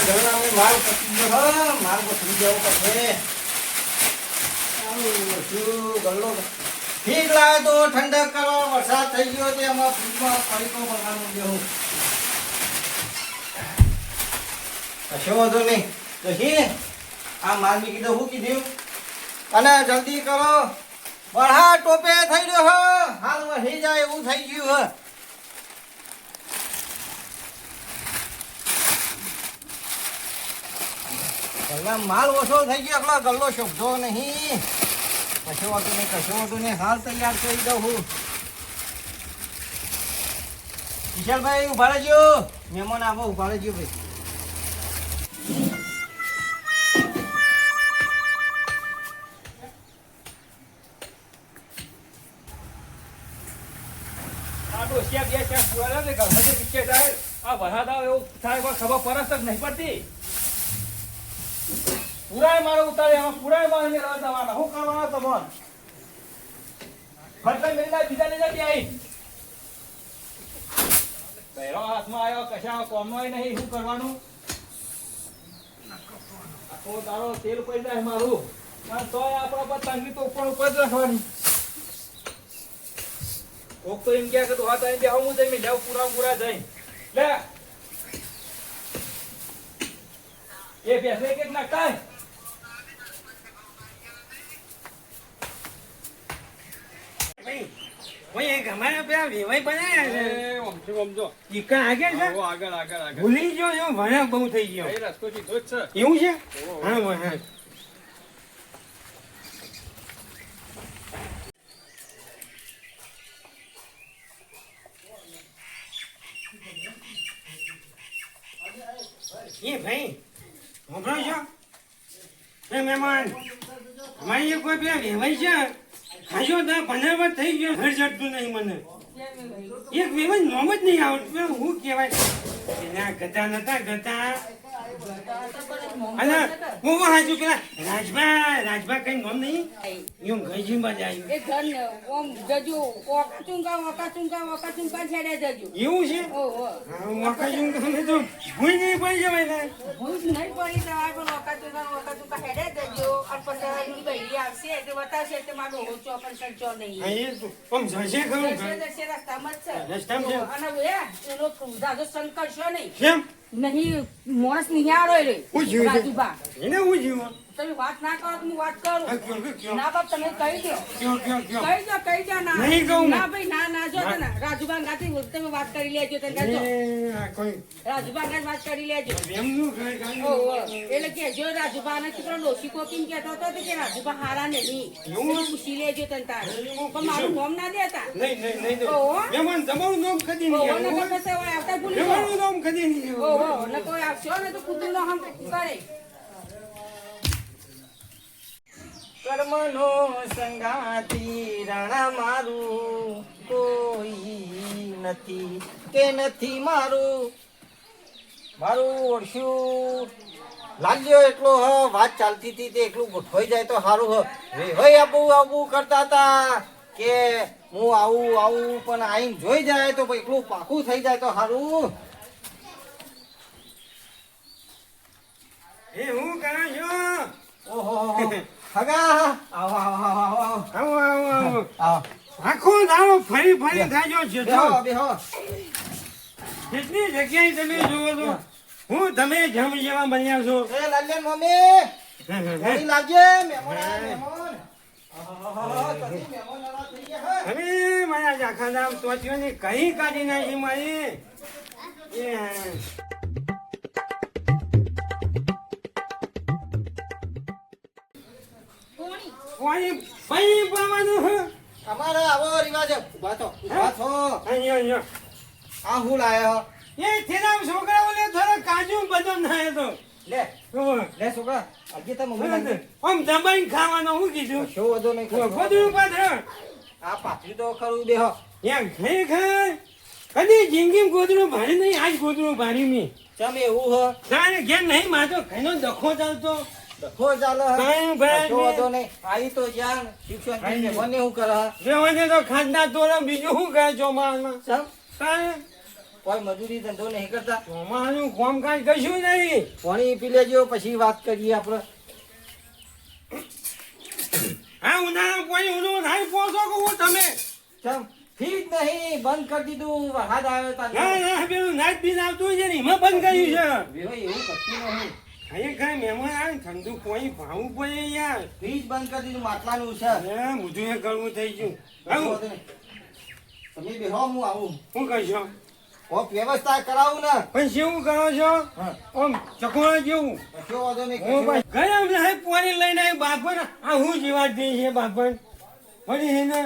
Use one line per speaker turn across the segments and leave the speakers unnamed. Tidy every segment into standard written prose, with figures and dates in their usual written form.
ઘરના અમે માલ પતી ગયો હ માલ પતી ગયો પછી શું ગલ્લો ઠીક લાવે તો ઠંડક કરો વરસાદ થઈ ગયો તે અમારા ફ્રીજમાં પડીકો ભરવાનું ગયો કશો વાંધો નહીં પછી આ માલ મી કીધું હું કીધું અને જલ્દી કરો વરસાદ ટોપે થઈ રહ્યો હ હાલ વહી જાય એવું થઈ ગયું હ માલ ઓછો થઈ ગયો એટલો ગલ્લો શોધો નહીં કશો વાંધો નહીં હાલ તૈયાર કરી દઉં હું વિશાલભાઈ ઉભા રહેજો મહેમાન આવો ઉભા રહેજો ભાઈ
ખબર પરસ જ નહીં પડતી પુરાય મારો ઉતારે એમાં પુરાય મારે જવાના શું કરવાના તમારે ફરતા મેલા બીજા લઈ જતી આવી પહેરો હાથમાં આવ્યો કશા કોમનો નહીં શું કરવાનું આખો તારો તેલ પડી જાય મારું પણ તોય આપણા પર તંગી તો ઉપર ઉપર જ રાખવાની કોક તો એમ કે તું હાથ આવી હું જઈ લેવ પૂરા જઈ લે એ બેસે કે નાખતા
ભૂલી ગયો ભણ્યા બહુ થઈ ગયો
રસ્તો સીધો જ છે
એવું છે હા એ ભાઈ સાંભળો છો એ મહેમાન અમારી કોઈ બે વેવાય છે ખાજો 10-15 વર્ષ થઈ ગયો ઘર ચડતું નહીં મને એક વેવાય નોમ જ નહીં આવડતું હું કહેવાય એના ગતા નતા ગતા અલા હું હાજુ પેલા રાજભા કઈ નોમ નહીં એવું ગઈ બાજુ આવ્યું
એ ઘર ને ઓમ જજો ઓકા ચુંકા છેડે જજો
એવું છે
ઓહો
મોકા જું તમે તો ભૂઈ નહીં પડી જવાય ને
ભૂલ નહીં પડી જવાય પણ ઓકા ચુંકા છેડે જજો અને પછી એની બૈરી આવશે એટલે બતાવશે એટલે મારો ઓછો પણ સંચો નહીં
હા એ તો આમ જશે ખરું
જશે રસ્તામાં જ છે
રસ્તામાં છે
અને એનો દાદો સંગ કરશો નહીં
કેમ
નહીં માણસ નિહાળો રે
હું જીવ
રાજુબા
એને હું જીવ
તમે વાત ના કરો તો હું વાત કરું
કયો
ના બાપ તમે કહી દો કહી દો ના
નહીં કહું
ના ભાઈ ના જો ને રાજુબા ગાતી તમે વાત કરી લેજો તને કહેજો
કોઈ
રાજુબા ગાત વાત કરી લેજો
એમનું
ઓહો એટલે કે જો રાજુબા ને કેટલો લોસી કોકિંગ કહેતો હતો કે રાજુબા હારા નહીં એવું પૂછી લેજો તને તારે પણ મારું નામ ના દેતા
નહીં
ઓહો
મહેમાન તમારું નામ કદી નહીં
ઓહો ને પછી આવતા ભૂલી
તમારું નામ કદી નહીં
ઓહો ને કોઈ આવશો ને તો કુતુલ નો હમ કરે
કર્મનો સંગાતી રાણા મારું કોઈ નથી કે નથી મારું ઓળખ્યું લાગ્યો એટલો હ વાત ચાલતી હતી તે એટલું ગોઠવાઈ જાય તો સારું હ ભાઈ આવું કરતા હતા કે હું આવું પણ આઈને જોઈ જાય તો એટલું પાકું થઈ જાય તો સારું
એ હું કરું છું
ઓહો હગા આવો
આખો દાડો ફરી થાજો છે
બેહો
કેટલી જગ્યાએ તમે જોવો છો હું તમે જમ જેવા બન્યા છો
એ લાલ્યા મમ્મી ઘણી લાગે મહેમાન
હવે મારા આખા દામ તોત્યોને કઈ કાઢી નાખી મારી પાણી પાવાનું
અમારે આવો રિવાજ ઉભા થો
અહીંયા
આ હું લાયો
એ થેલા છોકરાઓને થોડો કાજુ બદામ નાય તો
લે છોકરા આજે તો મમ્મી
આમ દબાઈને ખાવાનો હું કીધું
શું વધુ નહીં
બધું પાછળ
આ પાથરી તો ખરું બેહો
યાર ખરેખર કદી જિંદગી ગોદડું ભારી નહીં આજ ગોદડું ભારી મી
ચમ એવું હ
તારે ઘેર નહીં માતો ઘણો દખો ચાલતો
દખો ચાલે
કાંઈ ભાઈ
શું વધુ નહીં આવી તો જાણ શિક્ષણ મને શું કરે
જેવાને તો ખાંડા તોડા બીજું શું કહે ચોમાસમાં
ચમ
કાંઈ
કોઈ મજૂરી ધંધો નહીં કરતા
ચોમાસાનું કામકાજ કશું નહીં.
પાણી પી લેજો પછી વાત કરીએ આપણે.
આ ઉનાળામાં પાણી ઊંધું નાઈ પહોંચો કહું તમે.
ચમ ફી જ નહીં, બંધ કરી દીધું. વરસાદ આવ્યો
ના
તારે
ના પેલું નાઈટ બિલ આવતું છે ને એમાં બંધ કર્યું છે.
ભાઈ એવું કશું નહીં.
ખરેખર મહેમાન આવે ને ઠંડુ પાણી ભાવવું પડે યાર.
ફ્રીજ બંધ કરી દીધું, માટલાનું છે.
અરે મુજું એ કરવું થઈ ગયું. આવું
તમે બેહો, હું આવું.
શું કરશો?
કોક વ્યવસ્થા કરાવું ને.
પણ શું કરો છો?
હા,
આમ ચકોડા જેવું.
કશો વાંધો નહીં,
હું
કશો વાંધો
ગરમ લાય પાણી લઈને આવ્યો બાપણ. આ હું જીવાત દઈ છે બાપણ. વળી એને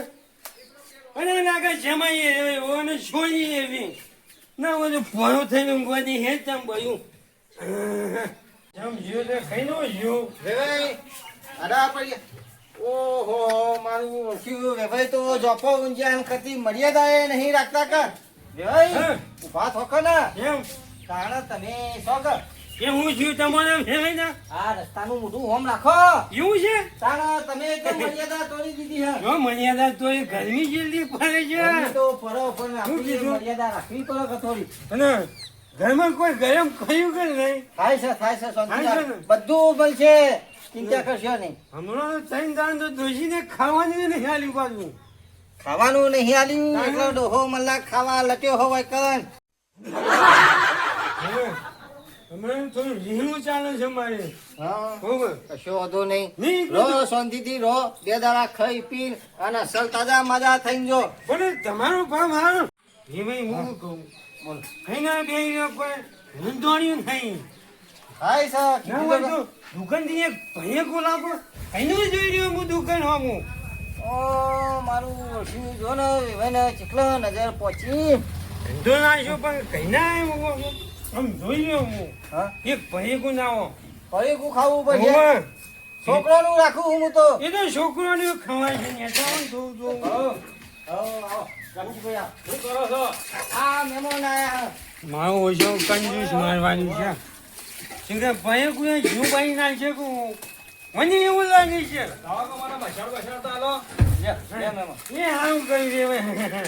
અને લાગે જમાઈએ એવો અને છોડીએ એવી. ના બધું ભયો થઈને ઊંઘવાથી હે તમ બયું. જમ જીવ તો ખાઈ નો જીવ.
નહીં. વેવાઈ, આડા પડી. ઓહો, મારું ઓળખ્યું. વેવાઈ તો જોપો ઊંઝા એમ કરતી મર્યાદા એ નહીં રાખતા કે. વેવાઈ,
હા.
ઊભા થોકો ને.
એમ
કારણ તમે શો કર.
એ હું જીવ તમારે ફેરવાઈ ના
આ રસ્તાનું મોઢું હોમ રાખો.
એવું છે.
તારા તમે તો મર્યાદા તોડી દીધી હે.
જો મર્યાદા તો એ ગરમી જેટલી પડે
તમે
છે.
તો ફરો પણ આપણી
કીધું?
મર્યાદા રાખવી પડે કે થોડી.
અને ઘરમાં કોઈ ગરમ ખાયું કે નહીં?
થાય છે, થાય છે, શાંતિ
થાય છે
રાખ.
ને?
બધું બનશે, ચિંતા કરશો નહીં.
હમણાં ત્રણ દાન તો દોશીને ખાવાની નહીં આલી પાછું.
ખાવાનું નહીં આલ્યું એટલો ડોહો મલ્લા ખાવા લટ્યો હોય કન.
હમણાં થોડું રીહણું ચાલે છે મારે.
હા,
બરોબર.
કશો વાંધો નહીં.
નહીં,
રહો શાંતિથી રહો, બે દાડા ખાઈ પી અને અસલ તાજા મજા થઈને જો.
પણ તમારો ભાવ હારો. એ ભાઈ હું શું કહું?
બોલ.
કઈ ના બે કોઈ ધંધોણ્યું નહીં.
થાય છે,
ના
કીધું
હોય
તો.
તો દુકાનથી એક ભાઈએ બોલાવો. કઈનું જોઈ રહ્યો હું દુકાન હોમું.
ઓ મારું ઓછું જો ને વેવાઈને ચીકલો નજર પહોંચી.
ધંધો નાખ્યો પણ કઈ ના આવ્યો. આમ જોઈ રહ્યો હું.
હા,
એક ભાઈએ કો ના આવો.
ફરી કુ ખાવું પડશે.
હોવે.
છોકરાનું રાખું હું તો.
એ તો છોકરાને ખવાય છે ને તો જોઉં જોઉં.
આવો, આવો. ગમતીભાઈ આવો.
શું કરો છો?
આ મહેમાન આયા.
મારો ઓછો કંજૂસ મારવાની છે. ચિંતા ભાઈએ કોઈ જીવ બાઈ નાખશે કે મને એવું લાગે છે.
આવો તો મારા બસાડ તો હાલો.
લે, લે મહેમાન.
એ હારું કરી દેવાય.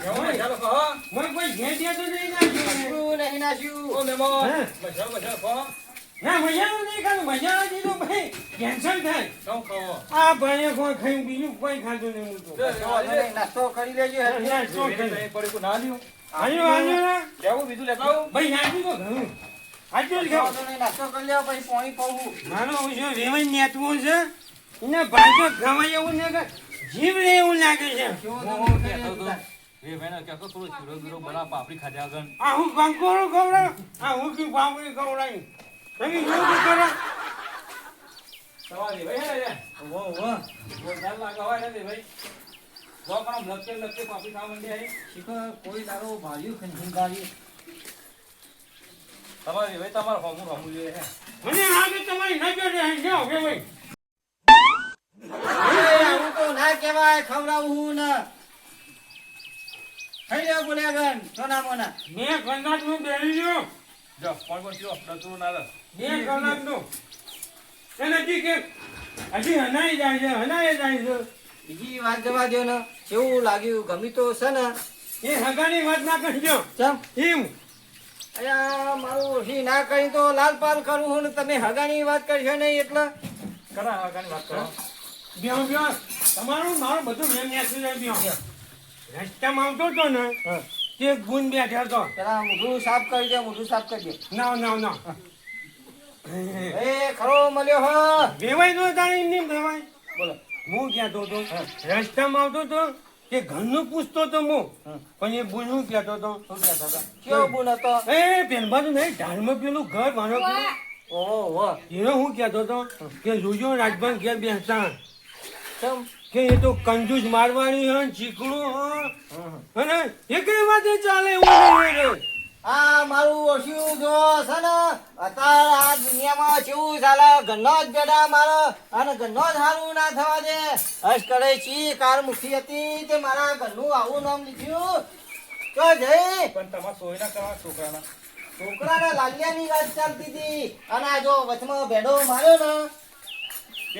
કેવો બસાડો કહો?
મને કોઈ ઘેટિયા તો નહીં નાખ્યું.
શું નહીં નાખ્યું?
ઓ મહેમાન,
હે?
બસાડ કહો.
ના મજાનું નહીં ખાધું. મજાનું દીધું ભાઈ કેન્સલ થાય.
શું કહો?
આ ભાઈએ કોઈ ખાયું બીજું કોઈ ખાધું નહીં હું તો.
કશો વાંધો નહીં, નાસ્તો કરી લેજો હેડ.
ના, શું
બેને
ખાયું?
નહીં પડી કોઈ ના લ્યો.
હાલ્યો, હાલ્યો ને.
લેવું બીજું લેતા આવું?
ભાઈ નાખ્યું તો ઘણું. આટલું જ
કશો
ખાવ.
વાંધો નહીં, નાસ્તો કરી લેવો પછી પાણી પાવું.
મારો ઓછો વેવાઈ નેતવું છે. એને ભાગ્ય ખવાય એવું ને કે જીવ રે એવું લાગે છે.
હું કહેતો હતો. એ ભાઈને કહેતો થોડો ચીરો બીરો બનાવ પાપડી ખાધા આગળ.
આ હું કંકોરો ખવડાવ. આ હું કી પાપડી ખવડાવી. તમે એવું કરો.
સવારે ભાઈ હે
ઉભો, ઉભો.
જોરદાર લાગે હોય ને ભાઈ. જો પણ લખતે પાપડી ખાવા માંડી આવી.
શીખો, કોઈ દારૂ ભાર્યું ખંજુંગાર્યું.
તમારી ભાઈ તમારે હોમું જોઈએ હે.
મને લાગે તમારી નજર રહે છે હવે ભાઈ.
એ, આવું તો ના કહેવાય, ખવડાવું હું ને. ખાઈ લેવો બોલ્યા ગન, સોના મોના.
મેં કલાકનું બેસી ગયો.
જો કોણ કોણ થયો ડતું ના લે.
2 કલાકનું. એને હજી કે હજી હનાઈ જાય છે હનાઈ જાય છે.
બીજી વાત જવા દો ને. કેવું લાગ્યું? ગમી તો છે ને?
એ હગાની વાત ના કરજો.
ચમ.
એમ
અલ્યા, મારું ઓછી ના કરી તો લાલપાલ કરું હું ને તમે હગાની વાત કરશો નહીં એટલે.
કરા આગળની વાત કરો.
બ્યો બ્યો તમારું મારું બધું મેં નેસી લઈ બ્યો. રસ્તામાં આવતો હતો ને
હા.
તે ગુણ બેઠો હતો.
પેલા મોઢું સાફ કરી દે, મોઢું સાફ કરી દે.
ના ના ના.
એ ખરો મળ્યો હો.
વેવાય તો તારી એમ નહીં વેવાય.
બોલો.
હું કહેતો હતો રસ્તામાં આવતો હતો તે ઘરનું પૂછતો હતો હું.
હા.
પણ એ બુન શું કહેતો હતો
શું કહેતા હતા? કેવો ગુણ હતો?
એ પેનબાજુ નહીં ઢાલમાં પેલું ઘર મારો પેલું.
ઓહો, ઓહો.
એનો હું કહેતો હતો કે જોજો રાજભાન ઘેર બેસતા
ચમ.
કે એ તો કંજૂસ મારવાની હે ચીકણું
હા.
હે અને એ કઈ વાતે ચાલે એવું નહીં રે.
આ મારું ઓછું જો છે ને અત્યારે આ દુનિયામાં કેવું ચાલે ઘરનો જ બેડા મારો અને ઘરનો જ હારું ના થવા દે. હર્ષ કરે ચી કાર મુખી હતી તે મારા ઘરનું આવું નામ લીધું તો જઈ
પણ તમારે સોય ના કરવા છોકરાના.
છોકરાના લાલિયાની વાત ચાલતી હતી અને આ જો વચમાં ભેડો માર્યો ને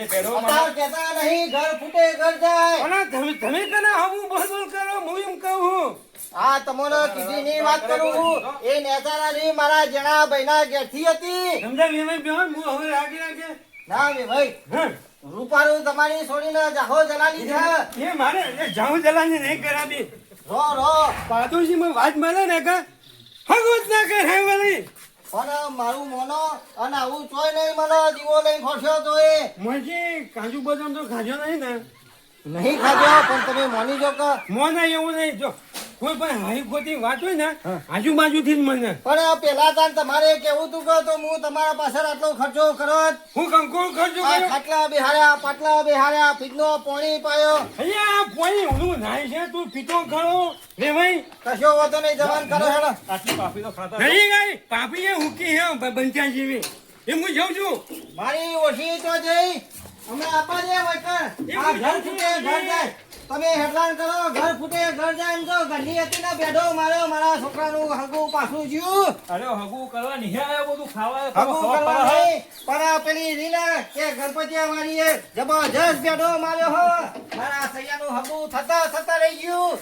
એ ભેડો
અત્યારે કહેતા નહીં ઘર ફૂટે ઘર જાય.
અને તમે કને આવું બોલ બોલ કરો હું એમ કહું
આ તમને કીધીની વાત કરું છું. એ નેતારાની મારા જણા ભાઈના ઘેરથી હતી.
સમજા વેવાઈ બેહો હું હવે રાગે રાગે
ના મે ભાઈ
હા
રૂપારું તમારી છોડીને જાહો જલાલી છે.
એ મારે એ જાઉં જલાને નહીં કરાવી
રો રો
પાડોશીમાં વાત મળે ને કે હગુત ના કર હે વળી
પણ મારું મોનો અને આવું ચોય નહીં મને દીવો લઈને ખોરશો તો એ
મને કાજુ બદામ તો ખાજો નહીં ને
નહીં ખાજો પણ તમે માની જો કે
મોના એવું નહીં જો કોઈ પણ હાઈ ખોટી વાત હોય ને આજુબાજુથી જ મને
પણ પેલા તાન તમારે કેવું તું કે તો હું તમારા પાછળ આટલો ખર્ચો કરો જ.
હું કંકોળ ખર્ચો
આ
કર્યો
ખાટલા બેહાડ્યા પાટલા બેહાડ્યા ફીટનો પાણી પાયો
અહીંયા આ પોઈ ઊંધું નાય છે તું પીતો ખરો રે ભાઈ
કશો વાતો નહીં જવાન કરો હેડો.
આટલી પાપી તો ખાતા
નહીં ગઈ પાપી એ હુકી હે બંચા જેવી એ હું જાઉં છું
મારી ઓછી તો જઈ અમે આપા દે વૈકર આ ઘર ફૂટે ઘર જાય તમે હેડલાન કરો ઘર ફૂટે ઘર જાય એમ તો ઘરની હતી ને બેઠો માર્યો મારા છોકરાનું હગું પાછું જ્યું
અરે હગું કરવા નિહાળે બધું ખાવા
હગું કરવા નહીં પણ આ પેલી રીલા કે ગણપતિયા વાળીએ જબરજસ્ત બેઠો માર્યો હો મારા સૈયાનું હગું થતા રહી ગયું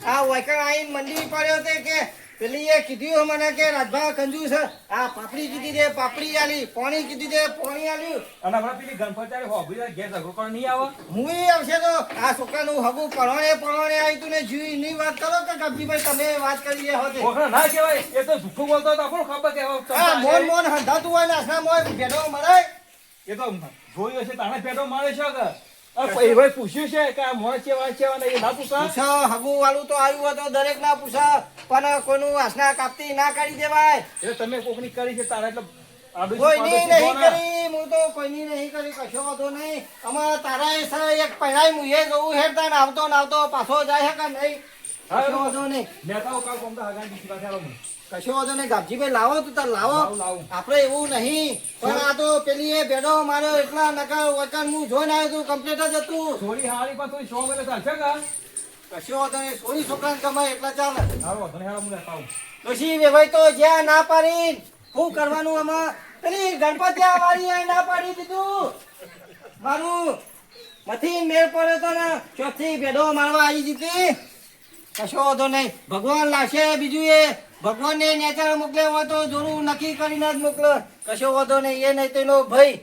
આ વૈકર આઈને મંડી પડ્યો તે કે પેલી એ કીધું મને કે રાજભા કંજૂસ આ પાપડી કીધી દે પાપડી આલી પાણી કીધી દે પાણી આલ્યું
અને હમણાં પેલી ગણપતિ હોભી ઘેર ઝઘડો કરવા નહીં આવે
હું આવશે તો આ છોકરાનું હગું પરોણે આવી તું ને જીવ ની વાત કરો કે કબજીભાઈ તમે વાત કરી હોતે
છોકરા ના કહેવાય એ તો જૂઠું બોલતો હતો આપણને ખબર
હા મોન
કે
મોન હંધાતું હોય ને આસના મોય ભેડો મળે
એ તો જોયું હશે તાણે પેટો મારે છે કે એ ભાઈ પૂછ્યું છે કે આ મોણ છે વાત છે અને એ ના પૂછા
પૂછો હગું વાળું તો આવ્યું હોય તો દરેક ના પૂછો પણ કોઈનું આસના કાપતી ના કાઢી દેવાય
એટલે તમે કોકની કરી છે તારા એટલે આડું
કોઈની
પાડોશી
નહીં
કોના?
કરી હું તો કોઈની નહીં કરી કશો વાંધો નહીં આમાં તારા એ સર એક પહેરાય મુએ જવું હેડતા ને આવતો પાછો જાય કે નહીં કશો વાંધો નહીં
નેતાઓ કાલ કોમતા હગાની બીજી વાત હેલો મને.
કશો વાંધો નહીં ગાબજીભાઈ લાવો તું તાર લાવો
લાવું.
આપણે એવું નહીં પણ આ તો પેલી એ ભેડો માર્યો એટલા નકર વચન હું જોઈને આવ્યો તું કમ્પ્લીટ જ હતું
થોડી હારી પણ થોડી શો મળે ચાલશે કે
કશો વાંધો નહીં સોળી છોકરાને કમાય એટલા ચાલે
હારો વાંધો નહીં, હાલો હું લેતા આવું.
પછી વેવાય તો જ્યાં ના પાડી શું કરવાનું આમાં પેલી ગણપતિ વાળી ના પાડી દીધું મારું મથી મેળ પડ્યો તો ને ચોથી ભેડો મારવા આવી જીતી કશો વાંધો નહીં ભગવાન લાશે બીજું એ ભગવાન ને નેચર મોકલે હોય તો જોરું નક્કી કરીને જ મોકલે કશો વાંધો નહીં એ નહીં તો એનો ભાઈ